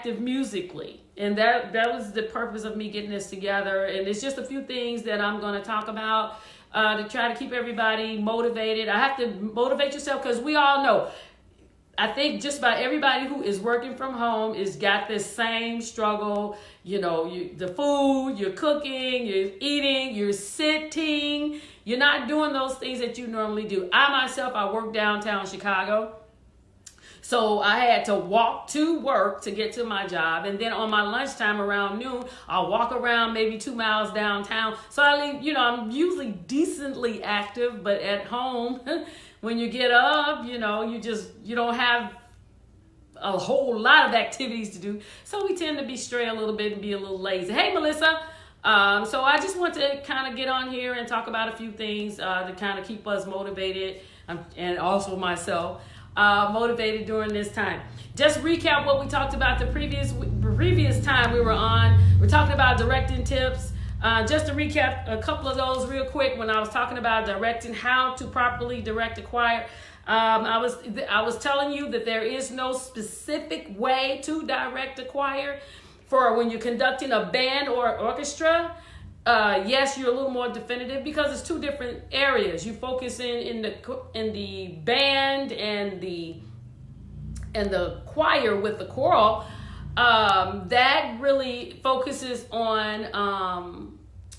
active musically. And that was the purpose of me getting this together. And it's just a few things that I'm going to talk about to try to keep everybody motivated. I have to motivate yourself because we all know, I think just about everybody who is working from home is got this same struggle. The food, you're cooking, you're eating, you're sitting. You're not doing those things that you normally do. I work downtown Chicago. So I had to walk to work to get to my job. And then on my lunchtime around noon, I'll walk around maybe 2 miles downtown. So I leave, I'm usually decently active, but at home, when you get up, you don't have a whole lot of activities to do. So we tend to be stray a little bit and be a little lazy. Hey, Melissa. So I just want to kind of get on here and talk about a few things to kind of keep us motivated, and also myself motivated during this time. Just recap what we talked about the previous time we were on. We're talking about directing tips. Just to recap a couple of those real quick, when I was talking about directing, how to properly direct a choir, I was telling you that there is no specific way to direct a choir. For when you're conducting a band or orchestra, yes, you're a little more definitive because it's two different areas. You focus in the band and the choir with the choral. That really focuses on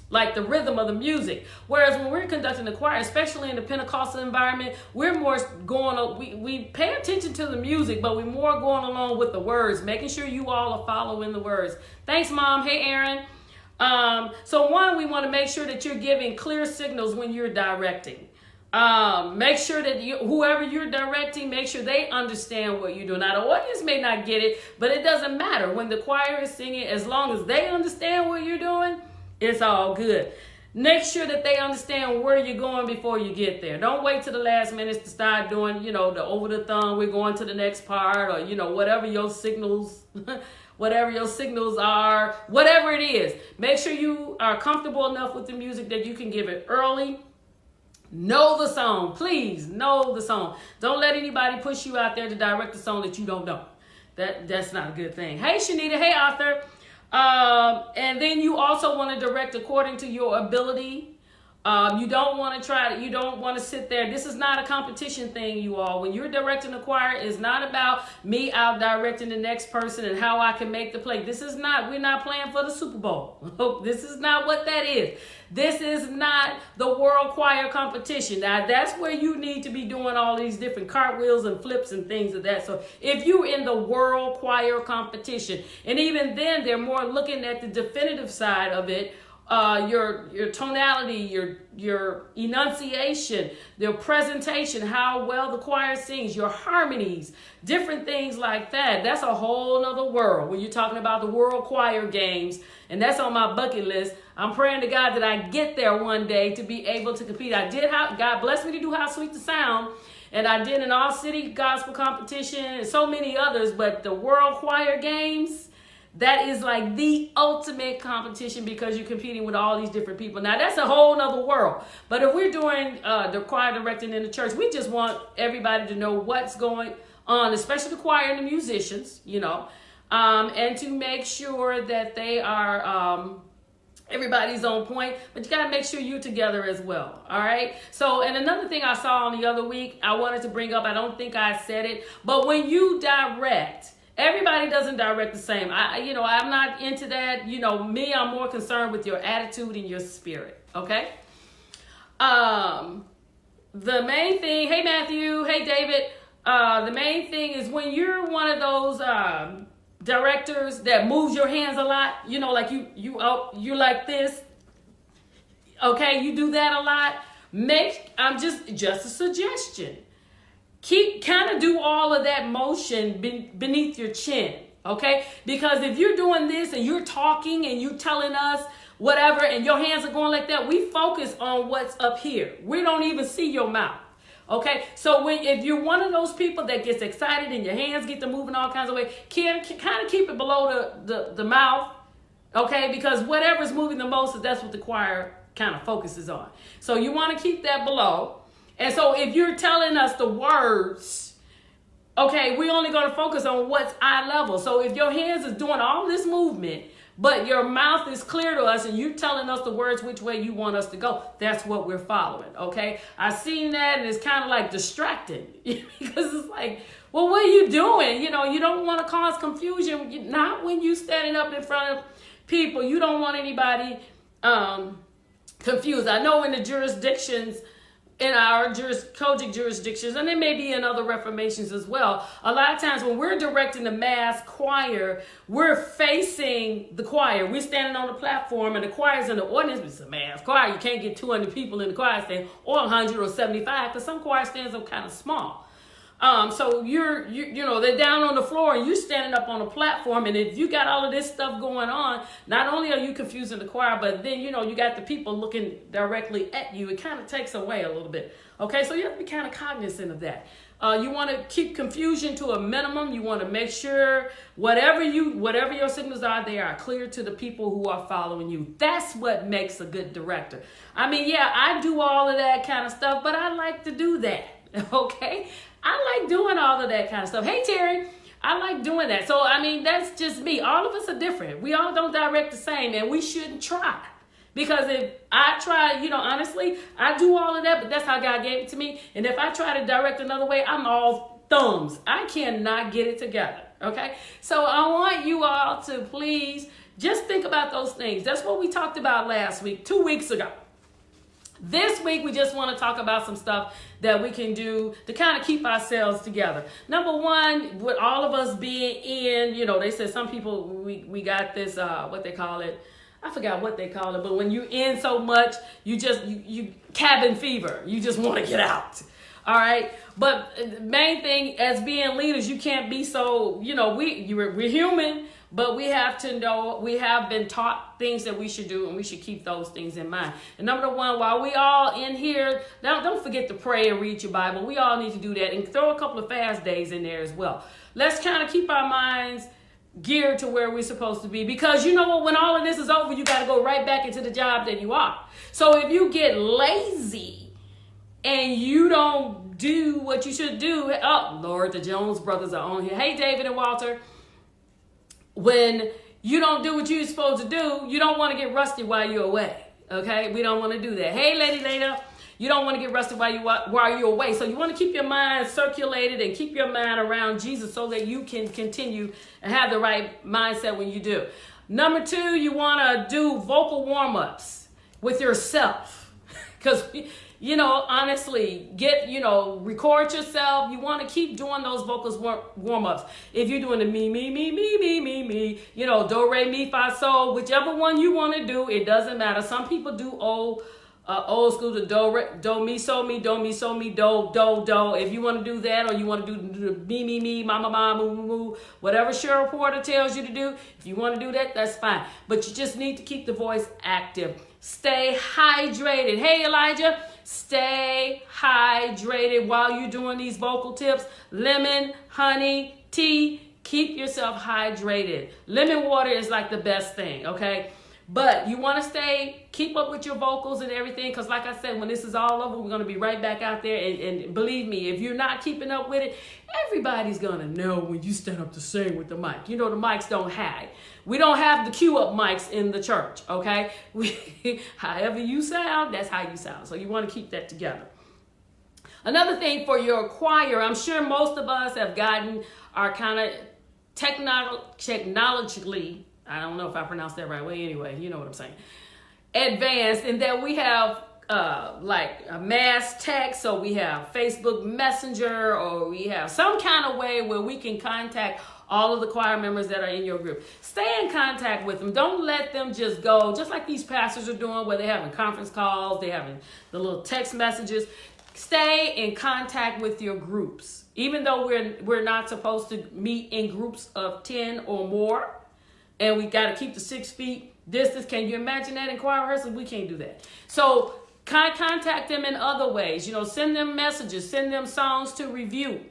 like the rhythm of the music. Whereas when we're conducting the choir, especially in the Pentecostal environment, we're more we pay attention to the music, but we're more going along with the words, making sure you all are following the words. Thanks, Mom. Hey, Aaron. So one, we want to make sure that you're giving clear signals when you're directing. Make sure that whoever you're directing, make sure they understand what you're doing. Now, the audience may not get it, but it doesn't matter. When the choir is singing, as long as they understand what you're doing, it's all good. Make sure that they understand where you're going before you get there. Don't wait till the last minute to start doing, the over the thumb, we're going to the next part, or, whatever your signals, are, whatever it is. Make sure you are comfortable enough with the music that you can give it early. Know the song. Please know the song. Don't let anybody push you out there to direct the song that you don't know. That's not a good thing. Hey, Shanita. Hey, Arthur. And then you also want to direct according to your ability. You don't want to sit there. This is not a competition thing, you all. When you're directing a choir, it's not about me out directing the next person and how I can make the play. We're not playing for the Super Bowl. This is not what that is. This is not the world choir competition. Now, that's where you need to be doing all these different cartwheels and flips and things of that. So if you're in the world choir competition, and even then they're more looking at the definitive side of it, your tonality, your enunciation, their presentation, how well the choir sings, your harmonies, different things like that. That's a whole nother world when you're talking about the World Choir Games, and that's on my bucket list. I'm praying to God that I get there one day to be able to compete. God blessed me to do How Sweet the Sound, and I did an all-city gospel competition and so many others, but the World Choir Games, that is like the ultimate competition because you're competing with all these different people. Now, that's a whole nother world. But if we're doing the choir directing in the church, we just want everybody to know what's going on, especially the choir and the musicians, and to make sure that they are, everybody's on point. But you got to make sure you're together as well. All right. So, and another thing I saw on the other week, I wanted to bring up, I don't think I said it, but when you direct, everybody doesn't direct the same. I'm not into that. Me, I'm more concerned with your attitude and your spirit. Okay. The main thing, hey, Matthew, hey, David, the main thing is when you're one of those directors that moves your hands a lot, like you like this. Okay. You do that a lot. Just a suggestion. Do all of that motion beneath your chin, okay? Because if you're doing this and you're talking and you're telling us whatever and your hands are going like that, we focus on what's up here. We don't even see your mouth, okay? So if you're one of those people that gets excited and your hands get to moving all kinds of ways, kind of keep it below the mouth, okay? Because whatever's moving the most, that's what the choir kind of focuses on. So you want to keep that below. And so if you're telling us the words, Okay, we only going to focus on what's eye level. So if your hands is doing all this movement, but your mouth is clear to us and you telling us the words which way you want us to go, that's what we're following, okay? I've seen that and it's kind of like distracting because it's like, well, what are you doing? You know, you don't want to cause confusion, not when you standing up in front of people. You don't want anybody confused. I know in the jurisdictions, in our Kojic jurisdictions, and it may be in other reformations as well, a lot of times when we're directing the mass choir, we're facing the choir. We're standing on the platform and the choir's in the audience. It's a mass choir. You can't get 200 people in the choir stand, or 100 or 75, because some choir stands are kind of small. So you know, they're down on the floor and you're standing up on a platform, and if you got all of this stuff going on, not only are you confusing the choir, but then, you know, you got the people looking directly at you. It kind of takes away a little bit. Okay, so you have to be kind of cognizant of that. You want to keep confusion to a minimum. You want to make sure whatever your signals are, they are clear to the people who are following you. That's what makes a good director. I mean, yeah, I do all of that kind of stuff, but I like to do that. Okay, I like doing all of that kind of stuff. Hey, Terry, I like doing that. So, I mean, that's just me. All of us are different. We all don't direct the same, and we shouldn't try. Because if I try, you know, honestly, I do all of that, but that's how God gave it to me. And if I try to direct another way, I'm all thumbs. I cannot get it together, okay? So I want you all to please just think about those things. That's what we talked about last week, 2 weeks ago. This week, we just want to talk about some stuff that we can do to kind of keep ourselves together. Number one, with all of us being in, you know, they said some people, we got this, what they call it, I forgot what they call it, but when you in so much, you cabin fever. You just want to get out. All right. But the main thing as being leaders, you can't be so, you know, we're human, but we have to know, we have been taught things that we should do, and we should keep those things in mind. And number one, while we all in here, now don't forget to pray and read your Bible. We all need to do that, and throw a couple of fast days in there as well. Let's kind of keep our minds geared to where we're supposed to be, because you know what, when all of this is over, you got to go right back into the job that you are. So if you get lazy and you don't do what you should do, oh Lord, the Jones brothers are on here. Hey, David and Walter. When you don't do what you're supposed to do, you don't want to get rusty while you're away. Okay, we don't want to do that. Hey, Lady Leda, you don't want to get rusty while you're away. So you want to keep your mind circulated and keep your mind around Jesus so that you can continue and have the right mindset when you do. Number two, you want to do vocal warm-ups with yourself. Because, you know, honestly, record yourself. You want to keep doing those vocals warm-ups. If you're doing the me, you know, do, re, mi, fa, sol, whichever one you want to do, it doesn't matter. Some people do old school, the do, mi, so, mi, do, do. If you want to do that, or you want to do the me, mama, moo, whatever Cheryl Porter tells you to do, if you want to do that, that's fine. But you just need to keep the voice active. Stay hydrated. Hey, Elijah, stay hydrated while you're doing these vocal tips. Lemon, honey, tea, keep yourself hydrated. Lemon water is like the best thing, okay? But you want to keep up with your vocals and everything, because like I said, when this is all over, we're going to be right back out there. And believe me, if you're not keeping up with it, everybody's going to know when you stand up to sing with the mic. You know, the mics don't hide. We don't have the cue up mics in the church, okay? However you sound, that's how you sound. So you want to keep that together. Another thing for your choir, I'm sure most of us have gotten our kind of technologically, I don't know if I pronounced that right way anyway, you know what I'm saying, advanced, in that we have like a mass text, so we have Facebook Messenger, or we have some kind of way where we can contact all of the choir members that are in your group. Stay in contact with them. Don't let them just go, just like these pastors are doing, where they're having conference calls, they're having the little text messages. Stay in contact with your groups. Even though we're not supposed to meet in groups of 10 or more, and we got to keep the 6 feet distance. Can you imagine that in choir rehearsals? We can't do that. So contact them in other ways. You know, send them messages, send them songs to review.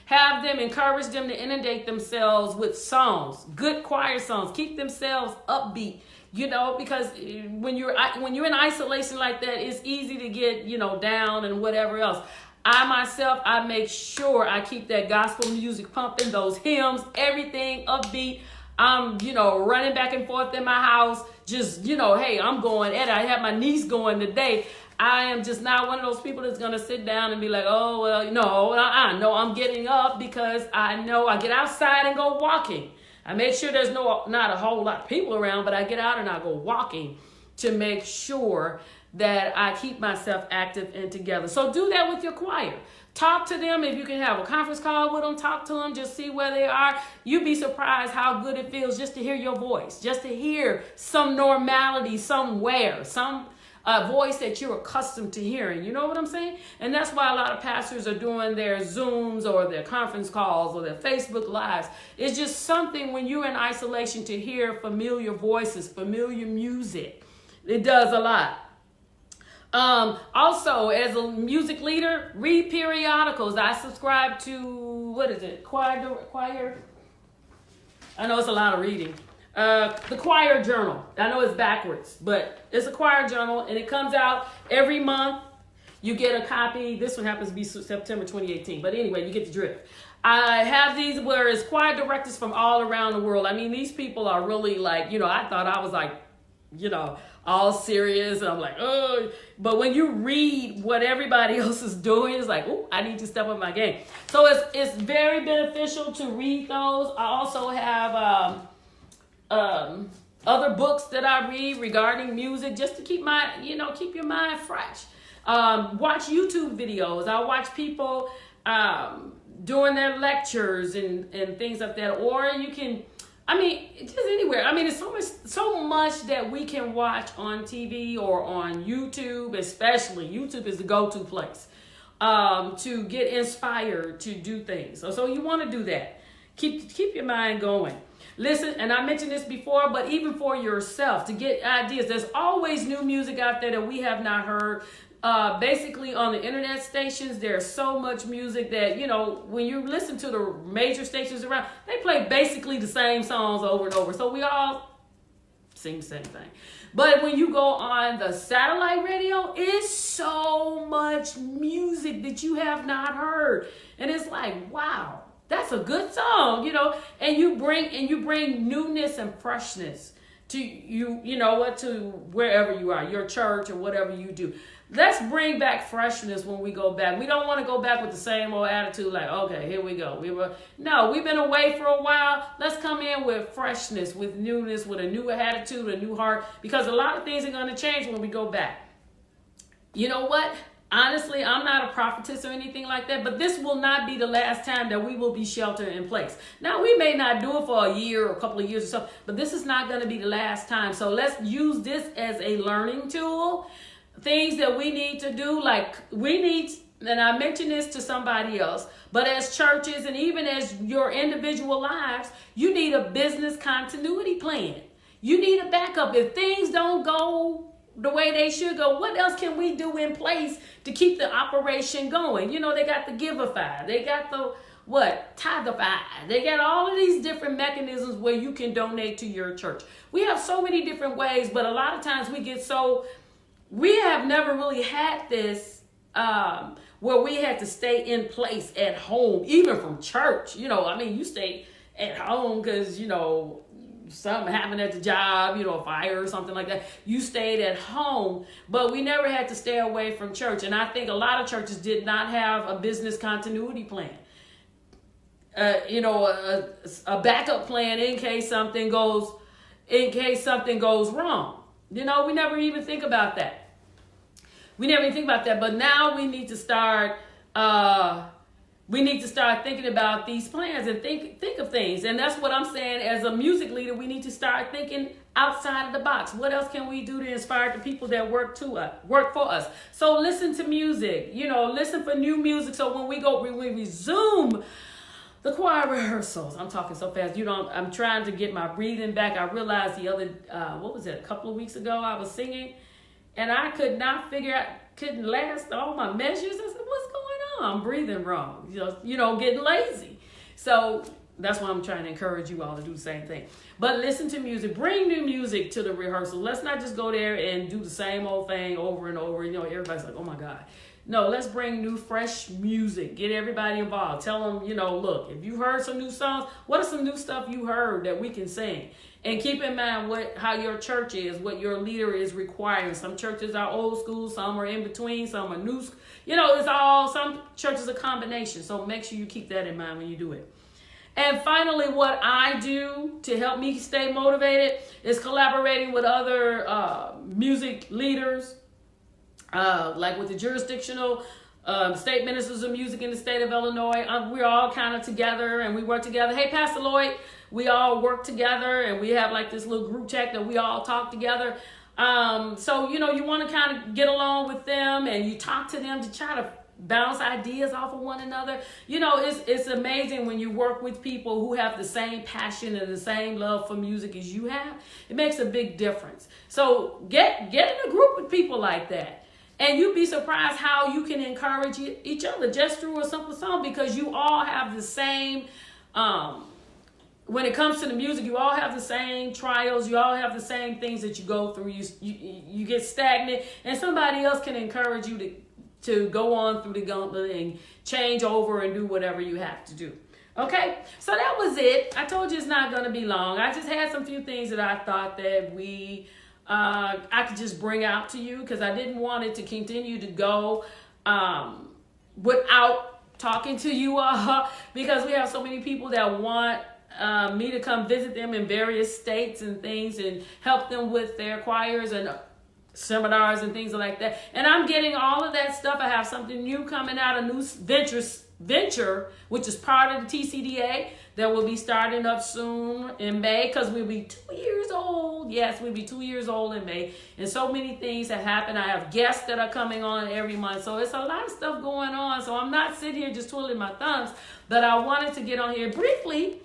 Have them, encourage them to inundate themselves with songs, good choir songs. Keep themselves upbeat, you know, because when you're in isolation like that, it's easy to get, you know, down and whatever else. I myself, I make sure I keep that gospel music pumping, those hymns, everything upbeat. I'm, running back and forth in my house. Just, hey, I'm going at it. I have my niece going today. I am just not one of those people that's going to sit down and be like, oh, well, no, I'm getting up because I know I get outside and go walking. I make sure there's not a whole lot of people around, but I get out and I go walking to make sure that I keep myself active and together. So do that with your choir. Talk to them. If you can have a conference call with them, talk to them, just see where they are. You'd be surprised how good it feels just to hear your voice, just to hear some normality somewhere, some voice that you're accustomed to hearing. You know what I'm saying? And that's why a lot of pastors are doing their Zooms or their conference calls or their Facebook Lives. It's just something when you're in isolation to hear familiar voices, familiar music. It does a lot. Also, as a music leader, read periodicals. I subscribe to, what is it? Choir? I know it's a lot of reading. The Choir Journal. I know it's backwards, but it's a choir journal, and it comes out every month. You get a copy. This one happens to be September 2018, but anyway, you get the drift. I have these where it's choir directors from all around the world. I mean, these people are really like, I thought I was like, all serious. And I'm like, oh, but when you read what everybody else is doing, it's like, oh, I need to step up my game. So it's very beneficial to read those. I also have other books that I read regarding music just to keep keep your mind fresh. Watch YouTube videos. I watch people doing their lectures and things like that. Or you can, just anywhere. It's so much that we can watch on TV or on YouTube, especially. YouTube is the go-to place to get inspired to do things. So you want to do that. Keep your mind going. Listen, and I mentioned this before, but even for yourself, to get ideas, there's always new music out there that we have not heard. Basically, on the internet stations, there's so much music that, when you listen to the major stations around, they play basically the same songs over and over. So we all sing the same thing. But when you go on the satellite radio, it's so much music that you have not heard. And it's like, wow, that's a good song, and you bring newness and freshness to to wherever you are, your church or whatever you do. Let's bring back freshness when we go back. We don't want to go back with the same old attitude like, okay, here we go. We've been away for a while. Let's come in with freshness, with newness, with a new attitude, a new heart, because a lot of things are going to change when we go back. You know what? Honestly, I'm not a prophetess or anything like that, but this will not be the last time that we will be sheltered in place. Now, we may not do it for a year or a couple of years or so, but this is not going to be the last time. So let's use this as a learning tool. Things that we need to do, and I mentioned this to somebody else, but as churches and even as your individual lives, you need a business continuity plan. You need a backup. If things don't go the way they should go, what else can we do in place to keep the operation going? They got the Giveify, they got the Tithify, they got all of these different mechanisms where you can donate to your church. We have so many different ways, but a lot of times we have never really had this where we had to stay in place at home, even from church. You stay at home because, something happened at the job, a fire or something like that. You stayed at home, but we never had to stay away from church. And I think a lot of churches did not have a business continuity plan. A backup plan in case something goes wrong. We never even think about that. But now we need to start thinking about these plans and think of things. And that's what I'm saying. As a music leader, we need to start thinking outside of the box. What else can we do to inspire the people that work for us? So listen to music, listen for new music. So when we resume the choir rehearsals, I'm talking so fast, I'm trying to get my breathing back. I realized a couple of weeks ago, I was singing and I could not couldn't last all my measures. I said, what's going on? I'm breathing wrong, getting lazy. So that's why I'm trying to encourage you all to do the same thing. But listen to music, bring new music to the rehearsal. Let's not just go there and do the same old thing over and over. Everybody's like, oh my God. No, let's bring new, fresh music. Get everybody involved. Tell them, look, if you heard some new songs, what are some new stuff you heard that we can sing? And keep in mind how your church is, what your leader is requiring. Some churches are old school, some are in between, some are new. Some churches are a combination. So make sure you keep that in mind when you do it. And finally, what I do to help me stay motivated is collaborating with other music leaders, like with the jurisdictional state ministers of music in the state of Illinois. We're all kind of together and we work together. Hey, Pastor Lloyd, we all work together and we have like this little group chat that we all talk together. So, you want to kind of get along with them and you talk to them to try to bounce ideas off of one another. It's amazing when you work with people who have the same passion and the same love for music as you have. It makes a big difference. So get in a group with people like that. And you'd be surprised how you can encourage each other just through a simple song, because you all have the same, when it comes to the music, you all have the same trials. You all have the same things that you go through. You get stagnant, and somebody else can encourage you to go on through the gauntlet and change over and do whatever you have to do. Okay, so that was it. I told you it's not going to be long. I just had some few things that I thought that I could just bring out to you, because I didn't want it to continue to go without talking to you all, because we have so many people that want me to come visit them in various states and things and help them with their choirs and seminars and things like that. And I'm getting all of that stuff. I have something new coming out, a new venture, which is part of the TCDA, that will be starting up soon in May, because we'll be 2 years old. Yes, we'll be 2 years old in May. And so many things have happened. I have guests that are coming on every month. So it's a lot of stuff going on. So I'm not sitting here just twiddling my thumbs, but I wanted to get on here briefly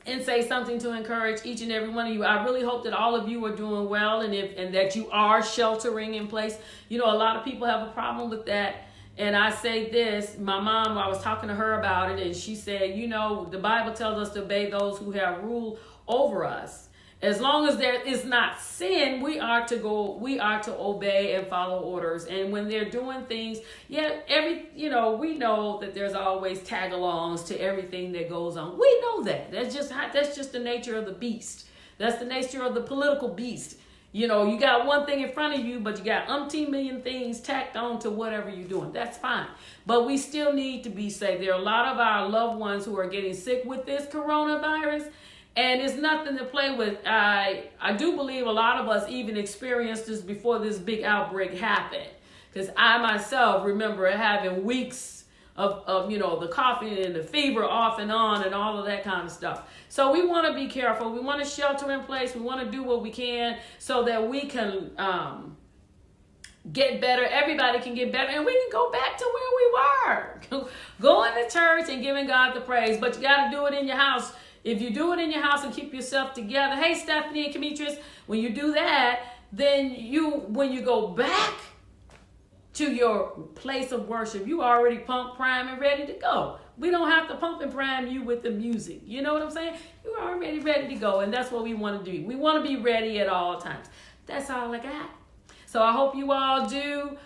and say something to encourage each and every one of you. I really hope that all of you are doing well, and that you are sheltering in place. A lot of people have a problem with that. And I say this, my mom, I was talking to her about it, and she said, the Bible tells us to obey those who have rule over us. As long as there is not sin, we are to obey and follow orders. And when they're doing things, we know that there's always tag-alongs to everything that goes on. We know that. That's just the nature of the beast. That's the nature of the political beast. You got one thing in front of you, but you got umpteen million things tacked on to whatever you're doing. That's fine. But we still need to be safe. There are a lot of our loved ones who are getting sick with this coronavirus, and it's nothing to play with. I do believe a lot of us even experienced this before this big outbreak happened, because I myself remember having weeks of the coughing and the fever off and on and all of that kind of stuff. So we want to be careful. We want to shelter in place. We want to do what we can so that we can get better. Everybody can get better, and we can go back to where we were. Going to church and giving God the praise, but you got to do it in your house. If you do it in your house and keep yourself together, hey, Stephanie and Demetrius, when you do that, then when you go back to your place of worship, you already pumped, primed, and ready to go. We don't have to pump and prime you with the music. You know what I'm saying? You're already ready to go, and that's what we want to do. We want to be ready at all times. That's all I got. So I hope you all do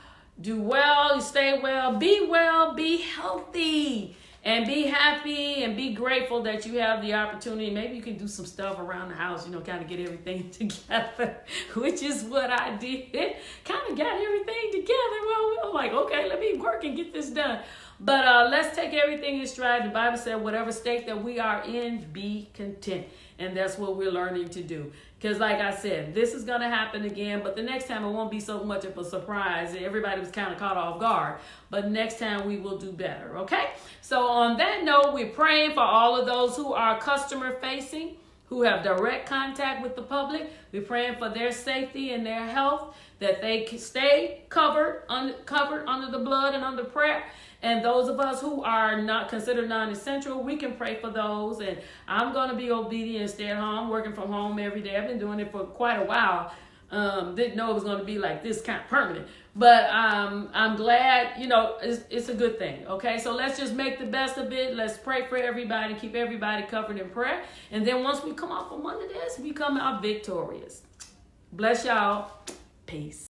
well, you stay well, be healthy, and be happy and be grateful that you have the opportunity. Maybe you can do some stuff around the house, kind of get everything together, which is what I did. Kind of got everything together. Well, I'm like, okay, let me work and get this done. But let's take everything in stride. The Bible said, whatever state that we are in, be content. And that's what we're learning to do. Because like I said, this is going to happen again. But the next time it won't be so much of a surprise. Everybody was kind of caught off guard. But next time we will do better. Okay? So on that note, we're praying for all of those who are customer facing, who have direct contact with the public. We're praying for their safety and their health, that they can stay covered under the blood and under prayer. And those of us who are not considered non-essential, we can pray for those. And I'm going to be obedient and stay at home, working from home every day. I've been doing it for quite a while. Didn't know it was going to be like this kind of permanent. But I'm glad, it's a good thing. Okay, so let's just make the best of it. Let's pray for everybody, keep everybody covered in prayer. And then once we come off from under this, we come out victorious. Bless y'all. Peace.